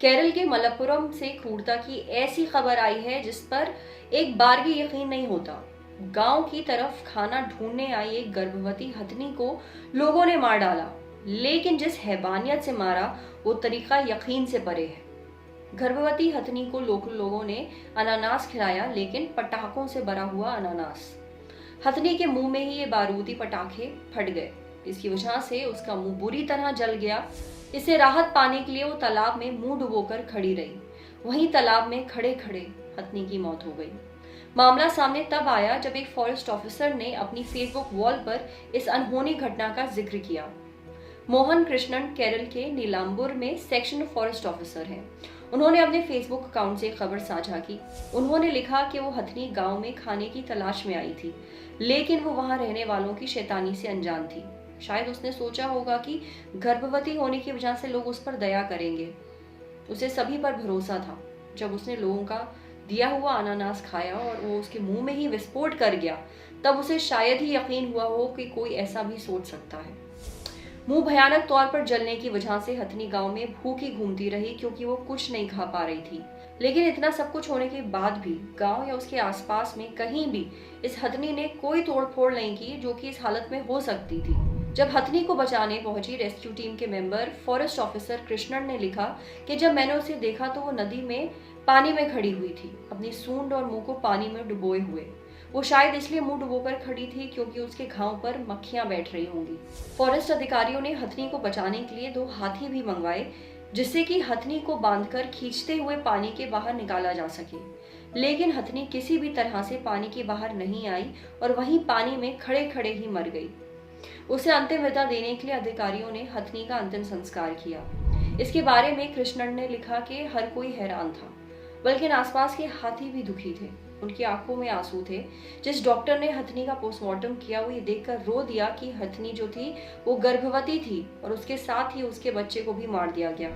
केरल के मलप्पुरम से क्रूरता की ऐसी खबर आई है जिस पर एक बार भी यकीन नहीं होता। गांव की तरफ खाना ढूंढने आई एक गर्भवती हथनी को लोगों ने मार डाला, लेकिन जिस हैवानियत से मारा वो तरीका यकीन से परे है। गर्भवती हथनी को लोगों ने अनानास खिलाया, लेकिन पटाखों से भरा हुआ अनानास। हथनी के मुंह में ही ये बारूदी पटाखे फट गए। इसकी वजह से उसका मुंह बुरी तरह जल गया। इसे राहत पाने के लिए वो तालाब में मुंह डुबोकर खड़ी रही। वहीं तालाब में खड़े खड़े हथनी की मौत हो गई। मामला सामने तब आया जब एक फॉरेस्ट ऑफिसर ने अपनी फेसबुक वॉल पर इस अनहोनी घटना का जिक्र किया। मोहन कृष्णन केरल के नीलांबुर में सेक्शन फॉरेस्ट ऑफिसर हैं। उन्होंने अपने फेसबुक अकाउंट से खबर साझा की। उन्होंने लिखा कि वो हथनी गांव में खाने की तलाश में आई थी, लेकिन वो वहां रहने वालों की शैतानी से अनजान थी। शायद उसने सोचा होगा कि गर्भवती होने की वजह से लोग उस पर दया करेंगे। उसे सभी पर भरोसा था। जब उसने लोगों का दिया हुआ अनानास खाया और वो उसके मुंह में ही विस्फोट कर गया, तब उसे शायद ही यकीन हुआ हो कि कोई ऐसा भी सोच सकता है। मुंह भयानक तौर पर जलने की वजह से हथनी गांव में भूखी घूमती रही, क्योंकि वो कुछ नहीं खा पा रही थी। लेकिन इतना सब कुछ होने के बाद भी गांव या उसके आसपास में कहीं भी इस हथनी ने कोई तोड़फोड़ नहीं की, जो कि इस हालत में हो सकती थी। जब हथनी को बचाने पहुंची रेस्क्यू टीम के मेंबर फॉरेस्ट ऑफिसर कृष्णन ने लिखा कि जब मैंने उसे देखा तो वो नदी में पानी में खड़ी हुई थी, अपनी सूंड और मुंह को पानी में डुबोए हुए। वो शायद इसलिए मुंह डुबोकर खड़ी थी क्योंकि उसके घाव पर मक्खियां बैठ रही होंगी। फॉरेस्ट अधिकारियों ने हथनी को बचाने के लिए 2 हाथी भी मंगवाए, जिससे कि हथनी को बांधकर खींचते हुए पानी के बाहर निकाला जा सके। लेकिन हथनी किसी भी तरह से पानी के बाहर नहीं आई और वहीं पानी में खड़े खड़े ही मर गई। उसे अंतिम विदा देने के लिए अधिकारियों ने हथनी का अंतिम संस्कार किया। इसके बारे में कृष्णन ने लिखा कि हर कोई हैरान था, बल्कि आसपास के हाथी भी दुखी थे। उनकी आंखों में आंसू थे। जिस डॉक्टर ने हथनी का पोस्टमार्टम किया वो ये देखकर रो दिया कि हथनी जो थी वो गर्भवती थी और उसके साथ ही उसके बच्चे को भी मार दिया गया।